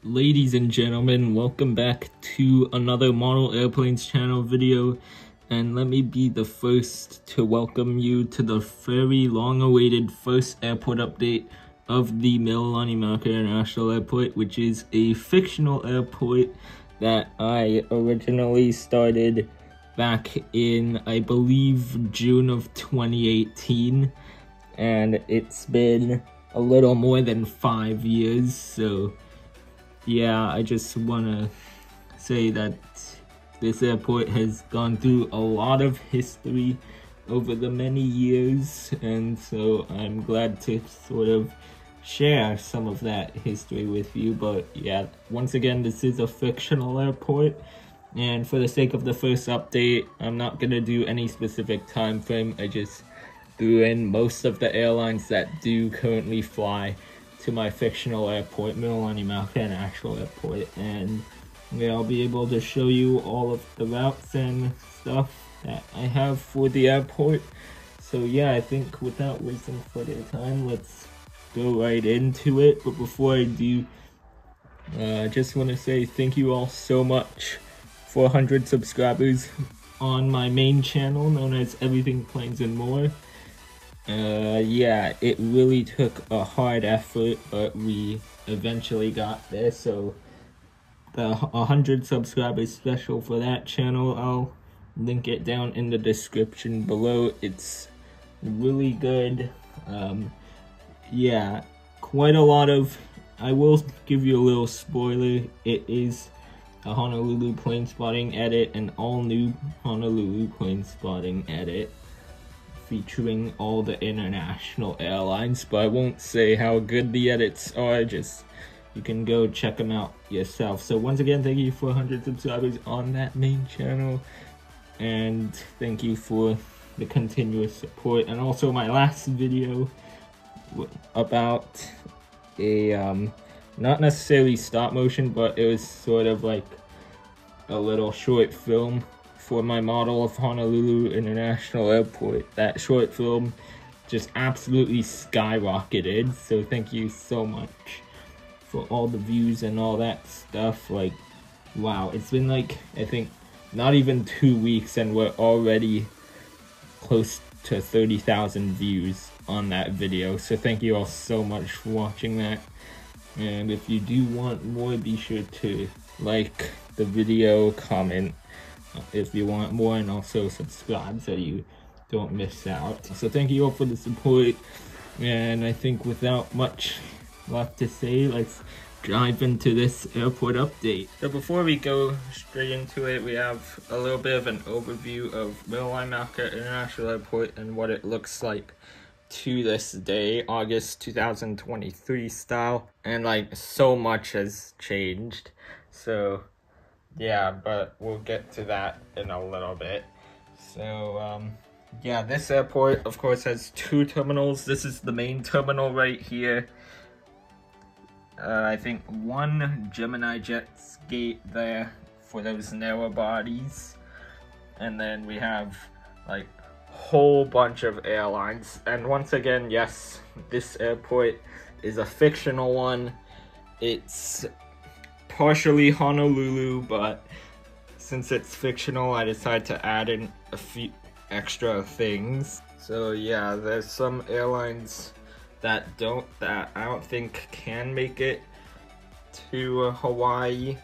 Ladies and gentlemen, welcome back to another Model Airplanes channel video, and let me be the first to welcome you to the very long-awaited first airport update of the Mililani Mauka International Airport, which is a fictional airport that I originally started back in, I believe, June of 2018, and it's been a little more than 5 years, so yeah, I just want to say that this airport has gone through a lot of history over the many years, and so I'm glad to sort of share some of that history with you. But yeah, once again, this is a fictional airport, and for the sake of the first update, I'm not going to do any specific time frame. I just threw in most of the airlines that do currently fly to my fictional airport, Mililani Mauka International Airport, and yeah, I'll be able to show you all of the routes and stuff that I have for the airport. So yeah, I think without wasting further time, let's go right into it. But before I do, I just want to say thank you all so much for 100 subscribers on my main channel known as Everything Planes and More. Yeah, it really took a hard effort, but we eventually got there. So the 100 subscribers special for that channel, I'll link it down in the description below. It's really good. Yeah, quite a lot of, I will give you a little spoiler, it is a Honolulu plane spotting edit, an all new Honolulu plane spotting edit, featuring all the international airlines, but I won't say how good the edits are, just you can go check them out yourself. So once again, thank you for 100 subscribers on that main channel, and thank you for the continuous support. And also my last video about a not necessarily stop motion, but it was sort of like a little short film for my model of Honolulu International Airport. That short film just absolutely skyrocketed, so thank you so much for all the views and all that stuff. Like, wow, it's been like, I think, not even 2 weeks and we're already close to 30,000 views on that video, so thank you all so much for watching that. And if you do want more, be sure to like the video, comment if you want more, and also subscribe so you don't miss out. So thank you all for the support, and I think without much left to say, let's dive into this airport update. So before we go straight into it, we have a little bit of an overview of Mililani Mauka International Airport and what it looks like to this day, August 2023 style, and like so much has changed. So yeah, but we'll get to that in a little bit. So yeah, this airport of course has 2 terminals. This is the main terminal right here. I think 1 Gemini Jets gate there for those narrow bodies, and then we have like whole bunch of airlines. And once again, yes, this airport is a fictional one. It's partially Honolulu, but since it's fictional, I decided to add in a few extra things. So yeah, there's some airlines that I don't think can make it to Hawaii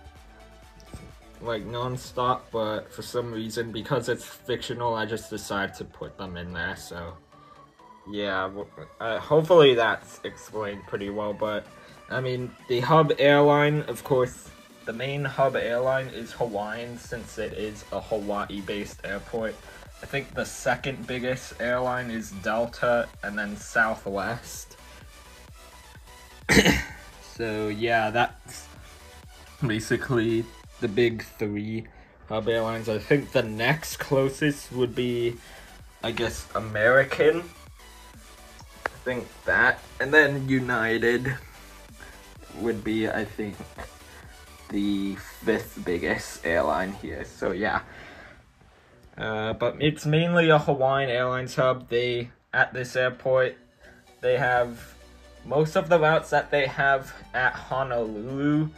like non-stop, but for some reason, because it's fictional, I just decided to put them in there. So yeah, hopefully that's explained pretty well. But I mean, the hub airline, of course, the main hub airline is Hawaiian, since it is a Hawaii-based airport. I think the second biggest airline is Delta, and then Southwest. So yeah, that's basically the big 3 hub airlines. I think the next closest would be, I guess, American. I think that, and then United would be, I think, the 5th biggest airline here. So yeah, but it's mainly a Hawaiian Airlines hub. At this airport, they have most of the routes that they have at Honolulu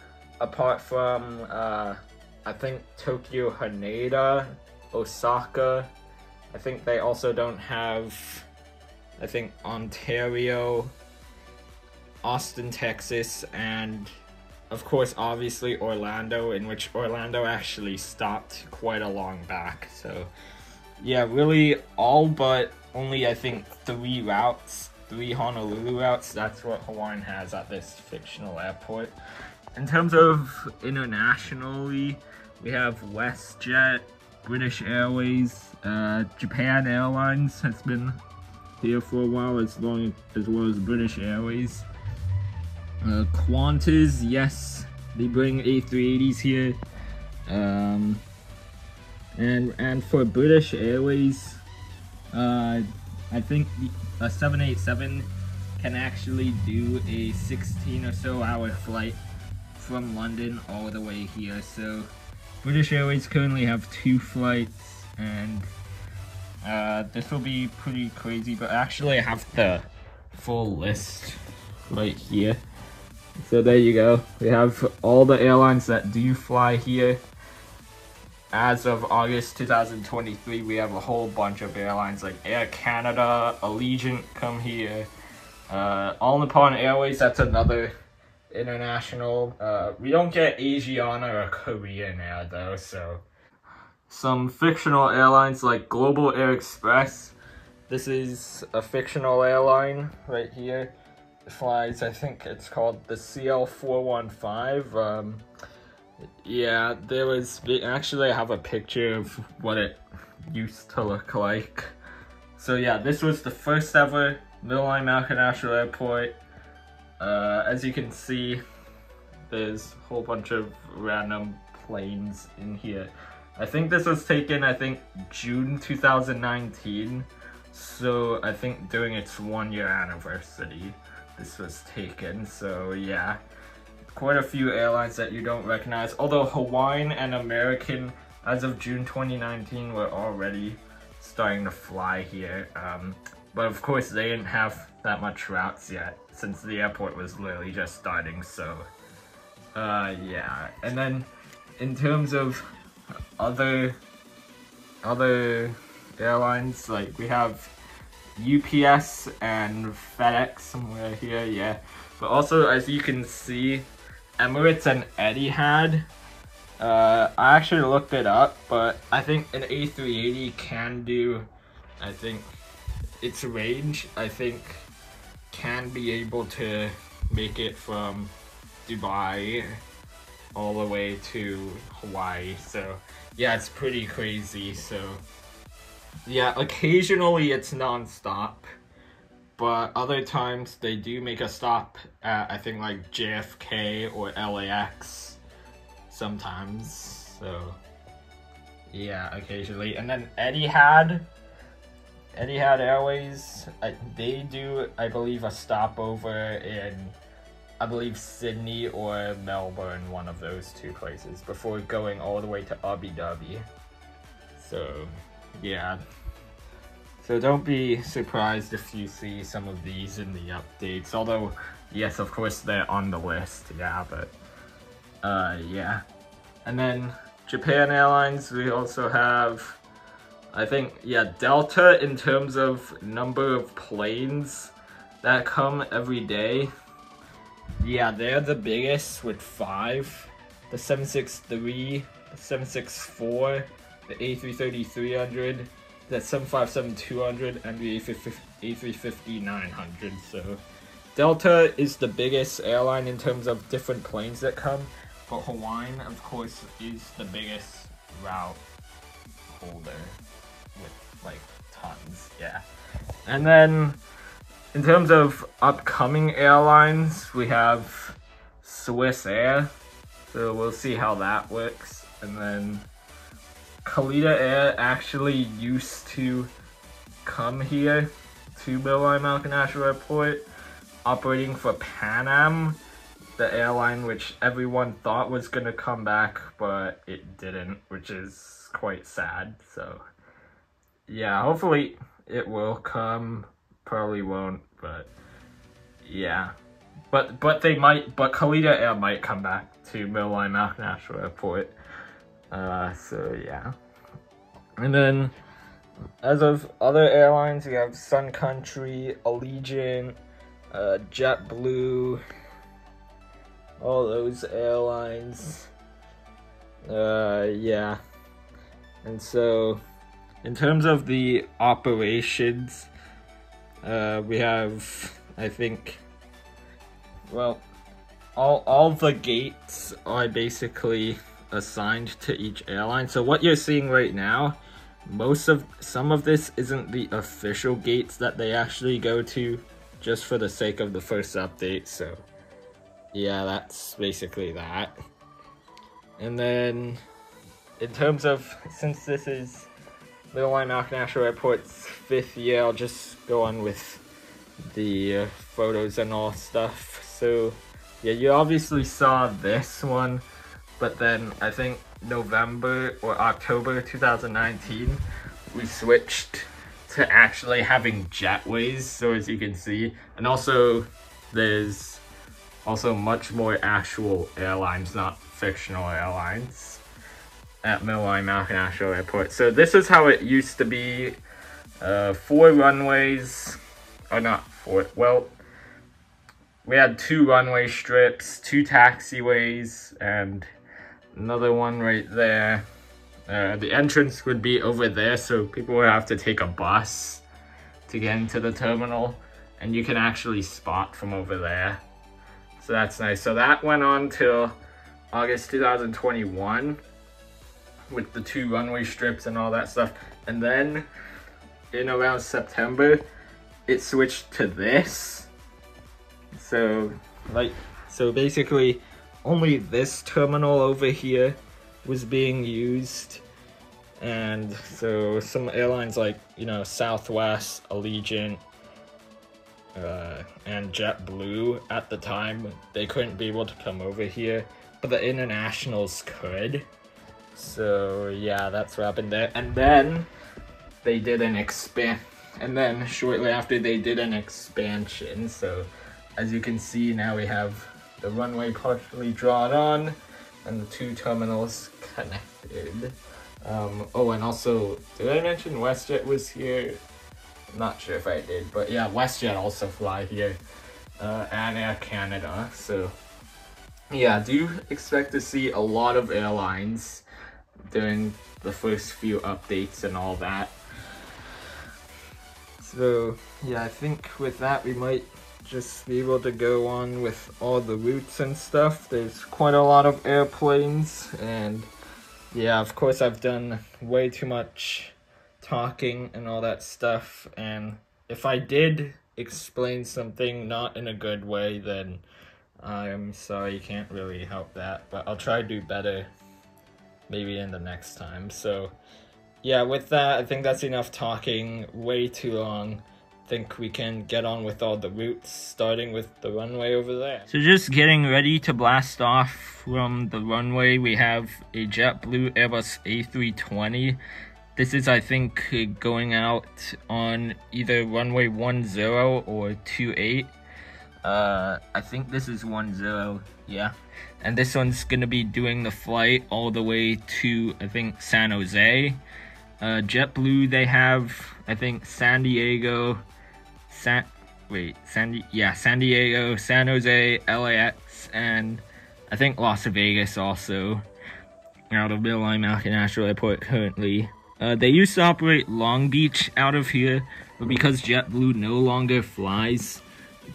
apart from I think Tokyo, Haneda, Osaka. I think they also don't have, I think, Ontario, Austin, Texas, and of course, obviously, Orlando, in which Orlando actually stopped quite a long back. So, yeah, really all but only, I think, 3 routes, 3 Honolulu routes. That's what Hawaiian has at this fictional airport. In terms of internationally, we have WestJet, British Airways, Japan Airlines has been here for a while, as well as British Airways. Qantas, yes, they bring A380s here. And for British Airways, I think a 787 can actually do a 16 or so hour flight from London all the way here. So British Airways currently have 2 flights, and this will be pretty crazy, but actually I have the full list right here. So there you go. We have all the airlines that do fly here. As of August 2023, we have a whole bunch of airlines like Air Canada, Allegiant come here. All Nippon Airways, that's another international. We don't get Asiana or Korean Air though, so. Some fictional airlines like Global Air Express. This is a fictional airline right here. It flies, I think it's called the CL415. Yeah, actually I have a picture of what it used to look like. So yeah, this was the first ever Mililani Mauka National Airport. As you can see, there's a whole bunch of random planes in here. I think this was taken, June 2019. So I think during its 1-year anniversary, this was taken. So yeah, quite a few airlines that you don't recognize. Although Hawaiian and American, as of June 2019, were already starting to fly here. But of course, they didn't have that much routes yet, since the airport was literally just starting. So yeah, and then in terms of other airlines, like we have UPS and FedEx somewhere here, yeah. But also, as you can see, Emirates and Etihad, I actually looked it up, but I think an A380 can do, I think its range, can be able to make it from Dubai all the way to Hawaii. So yeah, it's pretty crazy. So yeah, occasionally it's non-stop, but other times they do make a stop at, I think, like JFK or LAX sometimes. So yeah, occasionally. And then Etihad Airways, they do, I believe, a stopover in, I believe, Sydney or Melbourne, one of those 2 places, before going all the way to Abu Dhabi. So yeah, so don't be surprised if you see some of these in the updates, although yes, of course they're on the list, yeah. But yeah. And then Japan Airlines, we also have, I think, yeah, Delta, in terms of number of planes that come every day. Yeah, they're the biggest with 5. The 763, the 764, the A330-300, the 757-200, and the A350-900. So Delta is the biggest airline in terms of different planes that come, but Hawaiian, of course, is the biggest route holder with like tons, yeah. And then in terms of upcoming airlines, we have Swiss Air, so we'll see how that works. And then Khalida Air actually used to come here to Mililani Mauka National Airport, operating for Pan Am, the airline which everyone thought was gonna come back, but it didn't, which is quite sad. So yeah, hopefully it will come. Probably won't, but yeah. but they might, but Khalida Air might come back to Mililani International Airport. So yeah. And then, as of other airlines, we have Sun Country, Allegiant, JetBlue, all those airlines. Yeah. And so, in terms of the operations, we have, I think, well, all the gates are basically assigned to each airline. So what you're seeing right now, some of this isn't the official gates that they actually go to, just for the sake of the first update. So yeah, that's basically that. And then in terms of, since this is Mililani International Airport's 5th year, I'll just go on with the photos and all stuff. So yeah, you obviously saw this one, but then I think November or October 2019, we switched to actually having jetways, so as you can see. And also, there's also much more actual airlines, not fictional airlines, at Mililani International Airport. So this is how it used to be. 4 runways, or not 4, well, we had 2 runway strips, 2 taxiways, and another one right there. The entrance would be over there, so people would have to take a bus to get into the terminal, and you can actually spot from over there. So that's nice. So that went on till August 2021 with the 2 runway strips and all that stuff. And then in around September, it switched to this. So basically only this terminal over here was being used. And so some airlines like, you know, Southwest, Allegiant, and JetBlue at the time, they couldn't be able to come over here, but the internationals could. So yeah, that's what happened there. And then they did an and then shortly after they did an expansion. So as you can see, now we have the runway partially drawn on and the 2 terminals connected. Oh, and also, did I mention WestJet was here? I'm not sure if I did, but yeah, WestJet also fly here, and Air Canada. So yeah, do expect to see a lot of airlines during the first few updates and all that. So yeah, I think with that we might just be able to go on with all the routes and stuff. There's quite a lot of airplanes, and yeah, of course I've done way too much talking and all that stuff, and if I did explain something not in a good way, then I'm sorry, can't really help that, but I'll try to do better maybe in the next time. So yeah, with that, I think that's enough talking, way too long. I think we can get on with all the routes, starting with the runway over there. So just getting ready to blast off from the runway, we have a JetBlue Airbus A320. This is, I think, going out on either runway 10 or 28. I think this is 10, yeah. And this one's gonna be doing the flight all the way to, I think, San Jose. JetBlue, they have, I think, San Diego, San Diego, San Jose, LAX, and I think Las Vegas also, out of Mililani International Airport currently. They used to operate Long Beach out of here, but because JetBlue no longer flies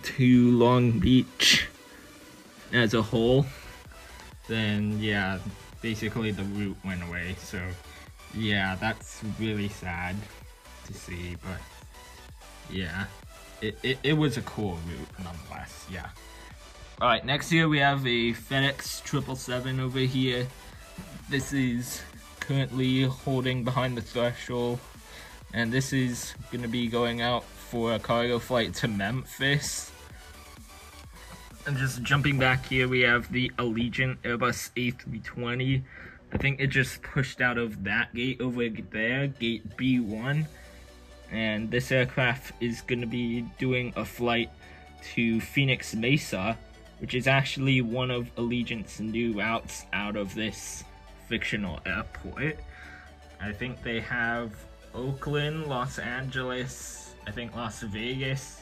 to Long Beach as a whole, then yeah, basically the route went away. So yeah, that's really sad to see, but yeah, it was a cool route nonetheless, yeah. Alright, next here we have a FedEx 777 over here. This is currently holding behind the threshold, and this is going to be going out for a cargo flight to Memphis. And just jumping back here, we have the Allegiant Airbus A320. I think it just pushed out of that gate over there, gate B1. And this aircraft is going to be doing a flight to Phoenix Mesa, which is actually one of Allegiant's new routes out of this fictional airport. I think they have Oakland, Los Angeles, I think Las Vegas,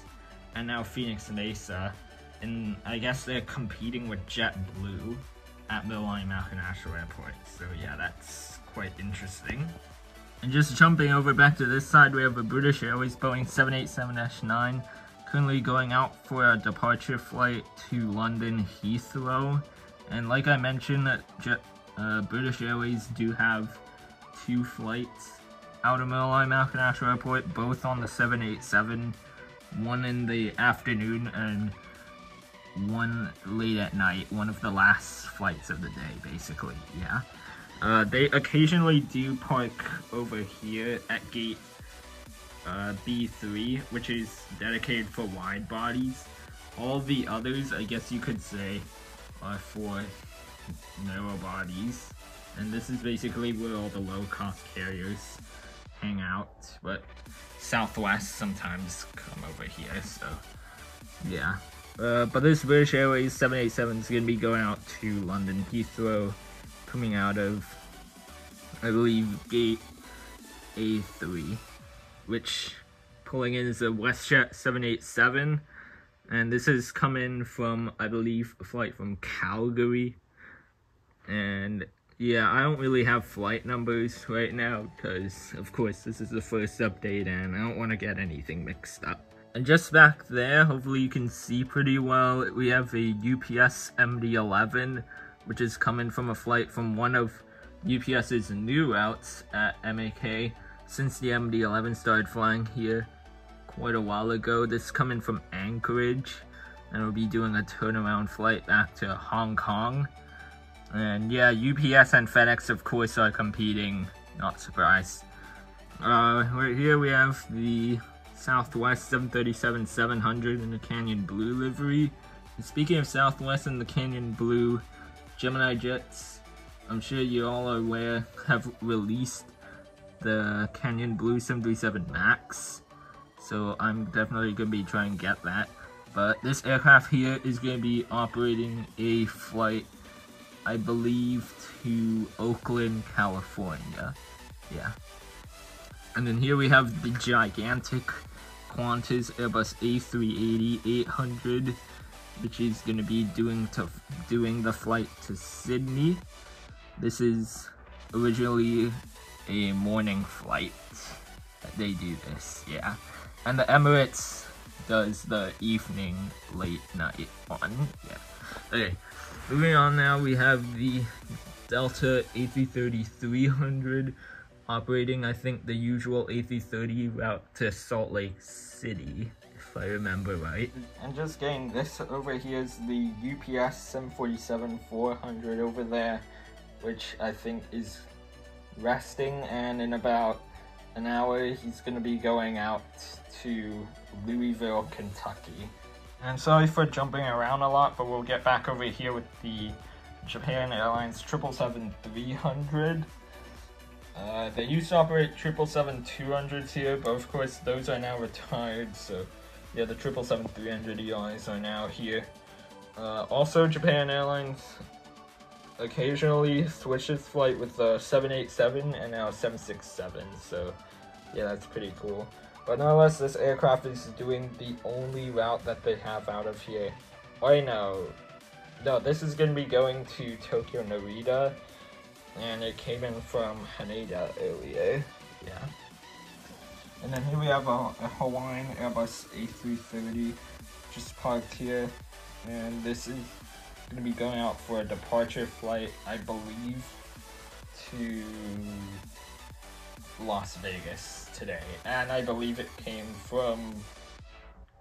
and now Phoenix Mesa. And I guess they're competing with JetBlue at Mililani International Airport. So yeah, that's quite interesting. And just jumping over back to this side, we have a British Airways Boeing 787-9 currently going out for a departure flight to London Heathrow. And like I mentioned, British Airways do have 2 flights out of Mililani International Airport, both on the 787, one in the afternoon and one late at night, one of the last flights of the day, basically, yeah. They occasionally do park over here at gate B3, which is dedicated for wide bodies. All the others, I guess you could say, are for narrow bodies. And this is basically where all the low-cost carriers hang out, but Southwest sometimes come over here, so yeah. But this British Airways 787 is going to be going out to London Heathrow, coming out of, I believe, gate A3, which pulling in is a WestJet 787, and this is coming from, I believe, a flight from Calgary. And yeah, I don't really have flight numbers right now because, of course, this is the first update and I don't want to get anything mixed up. And just back there, hopefully you can see pretty well, we have a UPS MD-11, which is coming from a flight from one of UPS's new routes at MAK since the MD-11 started flying here quite a while ago. This is coming from Anchorage, and we'll be doing a turnaround flight back to Hong Kong. And yeah, UPS and FedEx, of course, are competing, not surprised. Right here we have the Southwest 737-700 in the Canyon Blue livery. And speaking of Southwest and the Canyon Blue, Gemini Jets, I'm sure you all are aware, have released the Canyon Blue 737 MAX. So I'm definitely going to be trying to get that. But this aircraft here is going to be operating a flight, I believe, to Oakland, California. Yeah. And then here we have the gigantic Qantas Airbus A380-800, which is going to be doing the flight to Sydney. This is originally a morning flight that they do this, yeah. And the Emirates does the evening late night one, yeah. Okay, moving on now, we have the Delta A330-300 operating, I think, the usual A330 route to Salt Lake City, if I remember right. And just getting this over here is the UPS 747-400 over there, which I think is resting, and in about an hour he's going to be going out to Louisville, Kentucky. And sorry for jumping around a lot, but we'll get back over here with the Japan Airlines 777-300. They used to operate 777-200s here, but of course those are now retired, so yeah, the 777-300ERs are now here. Also, Japan Airlines occasionally switches flight with the 787 and now 767, so yeah, that's pretty cool. But nonetheless, this aircraft is doing the only route that they have out of here. Oh no, this is going to be going to Tokyo Narita, and it came in from Haneda earlier, yeah. And then here we have a Hawaiian Airbus A330 just parked here, and this is going to be going out for a departure flight, I believe, to Las Vegas today, and I believe it came from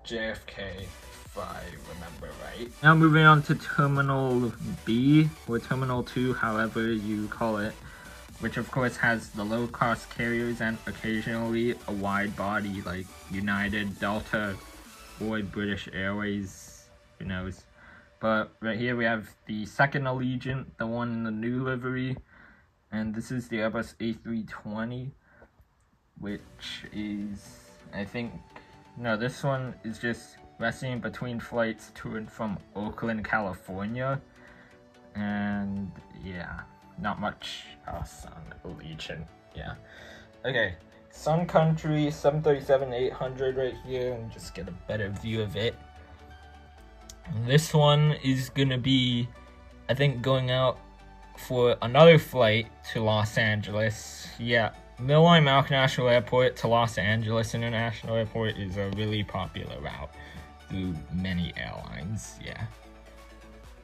JFK, if I remember right. Now moving on to Terminal B, or Terminal 2, however you call it, which of course has the low-cost carriers and occasionally a wide body like United, Delta, or British Airways, who knows. But right here we have the second Allegiant, the one in the new livery, and this is the Airbus A320, which is, I think, no, this one is just resting between flights to and from Oakland, California. And yeah, not much else on Allegiant. Yeah. Okay, Sun Country 737-800 right here, and just get a better view of it. And this one is gonna be, I think, going out for another flight to Los Angeles. Yeah, Mililani Mauka National Airport to Los Angeles International Airport is a really popular route through many airlines. Yeah.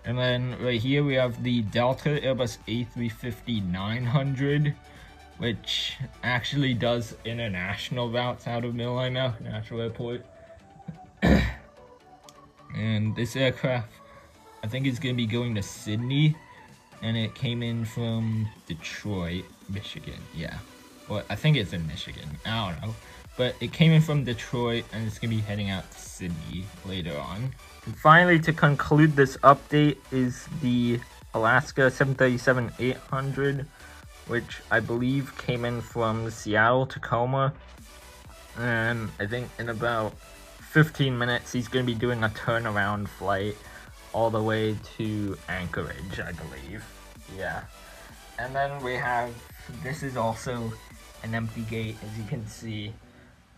And then right here we have the Delta Airbus A350-900, which actually does international routes out of Mililani Mauka National Airport. And this aircraft, I think, is going to be going to Sydney, and it came in from Detroit, Michigan. Yeah, well, I think it's in Michigan. I don't know. But it came in from Detroit, and it's going to be heading out to Sydney later on. And finally, to conclude this update, is the Alaska 737-800, which I believe came in from Seattle, Tacoma. And I think in about 15 minutes, he's going to be doing a turnaround flight all the way to Anchorage, I believe. Yeah. And then we have, this is also an empty gate, as you can see.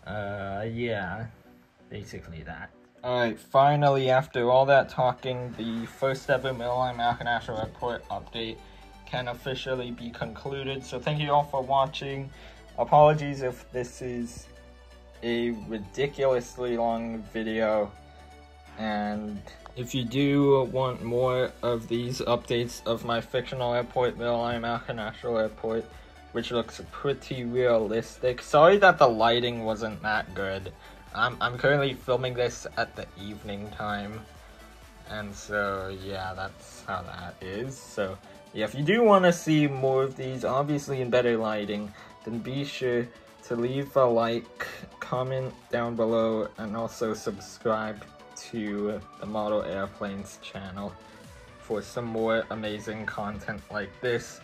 Yeah, basically that. Alright, finally, after all that talking, the first ever Mililani Mauka National Airport update can officially be concluded. So thank you all for watching. Apologies if this is a ridiculously long video, and if you do want more of these updates of my fictional airport, Mililani Mauka National Airport, which looks pretty realistic. Sorry that the lighting wasn't that good. I'm currently filming this at the evening time, and so yeah, that's how that is. So yeah, if you do want to see more of these, obviously in better lighting, then be sure to leave a like, comment down below, and also subscribe to the Model Airplanes channel for some more amazing content like this.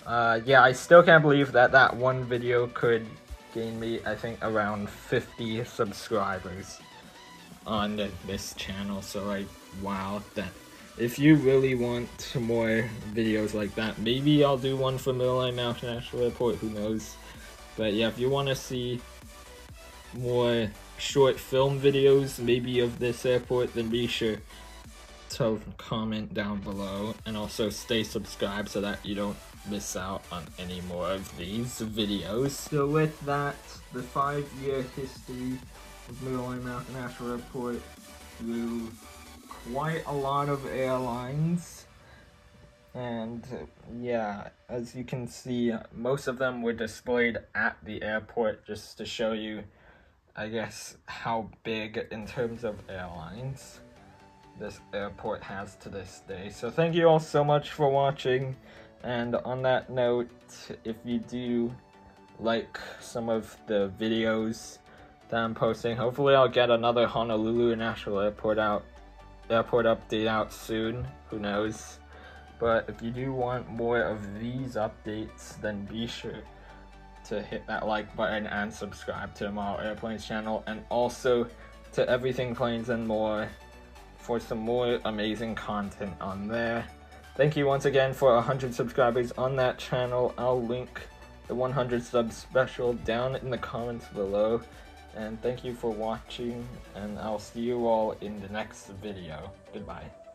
Yeah, I still can't believe that that one video could gain me, I think, around 50 subscribers on this channel. So like, wow, that if you really want more videos like that, maybe I'll do one for Mililani Mauka National Airport, who knows. But yeah, if you want to see more short film videos, maybe of this airport, then be sure to comment down below, and also stay subscribed so that you don't miss out on any more of these videos. So with that, the 5-year history of Mililani Mauka National Airport through quite a lot of airlines. And yeah, as you can see, most of them were displayed at the airport just to show you, I guess, how big in terms of airlines this airport has to this day. So thank you all so much for watching. And on that note, if you do like some of the videos that I'm posting, hopefully I'll get another Honolulu National Airport update out soon. Who knows? But if you do want more of these updates, then be sure to hit that like button and subscribe to the Model Airplanes channel, and also to Everything Planes and More for some more amazing content on there. Thank you once again for 100 subscribers on that channel. I'll link the 100 sub special down in the comments below. And thank you for watching, and I'll see you all in the next video. Goodbye.